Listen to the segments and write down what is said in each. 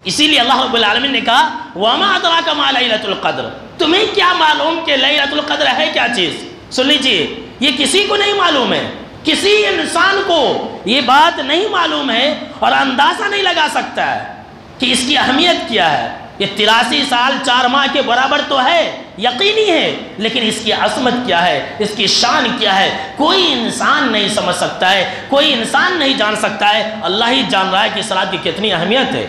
اسی لیے اللہ رب العالمین نے کہا وَمَا أَدْرَاكَ مَا لَيْلَةُ الْقَدْرِ، تمہیں کیا معلوم کہ لیلۃ القدر ہے کیا چیز؟ سن لیجیے، یہ کسی کو نہیں معلوم ہے، کسی انسان کو یہ بات نہیں معلوم ہے اور اندازہ نہیں لگا سکتا ہے کہ اس کی اہمیت کیا ہے۔ یہ 83 سال 4 ماہ کے برابر تو ہے، یقینی ہے، لیکن اس کی عظمت کیا ہے، اس کی شان کیا ہے، کوئی انسان نہیں سمجھ سکتا ہے، کوئی انسان نہیں جان سکتا ہے، اللہ ہی جان رہا ہے کہ اس رات کی کتنی اہمیت ہے۔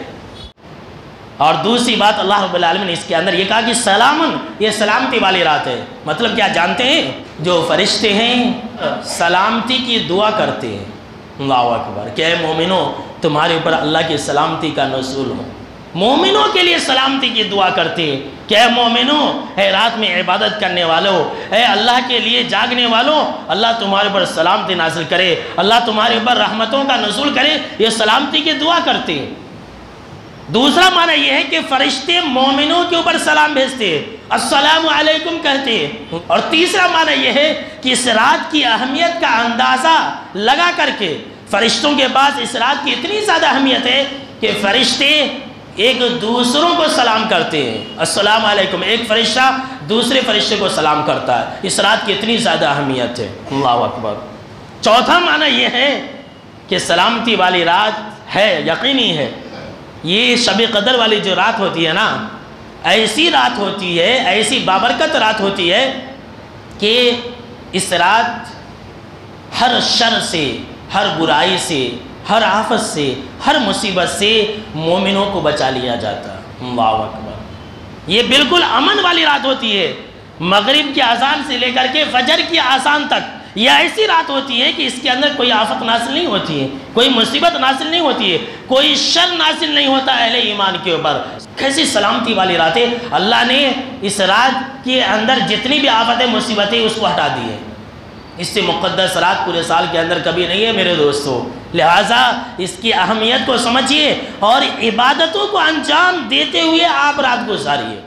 اور دوسری بات اللہ رب العالمین نے اس کے اندر یہ کہا کہ سلامن، یہ سلامتی والی رات ہے۔ مطلب کیا جانتے ہیں؟ جو فرشتے ہیں سلامتی کی دعا کرتے ہیں، اللہ اکبر، کہ اے مومنوں تمہارے اوپر اللہ کی سلامتی کا نزول ہو۔ مومنوں کے لیے سلامتی کی دعا کرتے ہیں کہ اے مومنوں، اے رات میں عبادت کرنے والوں، اے اللہ کے لیے جاگنے والوں، اللہ تمہارے اوپر سلامتی نازل کرے، اللہ تمہارے اوپر رحمتوں کا نزول کرے، یہ سلامتی کی دعا کرتے ہیں۔ دوسرا معنی یہ ہے کہ فرشتے مومنوں کے اوپر سلام بھیجتے ہیں، السلام علیکم کہتے ہیں۔ اور تیسرا معنی یہ ہے کہ اس رات کی اہمیت کا اندازہ لگا کر کے فرشتوں کے پاس اس رات کی اتنی زیادہ اہمیت ہے کہ فرشتے ایک دوسروں کو سلام کرتے ہیں، السلام علیکم، ایک فرشتہ دوسرے فرشتے کو سلام کرتا ہے، اس رات کی اتنی زیادہ اہمیت ہے، اللہ اکبر۔ چوتھا معنی یہ ہے کہ سلامتی والی رات ہے، یقینی ہے، یہ شب قدر والی جو رات ہوتی ہے نا، ایسی رات ہوتی ہے، ایسی بابرکت رات ہوتی ہے کہ اس رات ہر شر سے، ہر برائی سے، ہر آفت سے، ہر مصیبت سے مومنوں کو بچا لیا جاتا ہے، اللہ اکبر۔ یہ بالکل امن والی رات ہوتی ہے، مغرب کی اذان سے لے کر کے فجر کی اذان تک یہ ایسی رات ہوتی ہے کہ اس کے اندر کوئی آفت نازل نہیں ہوتی ہے، کوئی مصیبت نازل نہیں ہوتی ہے، کوئی شر نازل نہیں ہوتا اہل ایمان کے اوپر۔ کیسی سلامتی والی رات ہے، اللہ نے اس رات کے اندر جتنی بھی آفتیں مصیبتیں اس کو ہٹا دی ہے۔ اس سے مقدس رات پورے سال کے اندر کبھی نہیں ہے میرے دوستو، لہٰذا اس کی اہمیت کو سمجھیے اور عبادتوں کو انجام دیتے ہوئے آپ رات گزاریے۔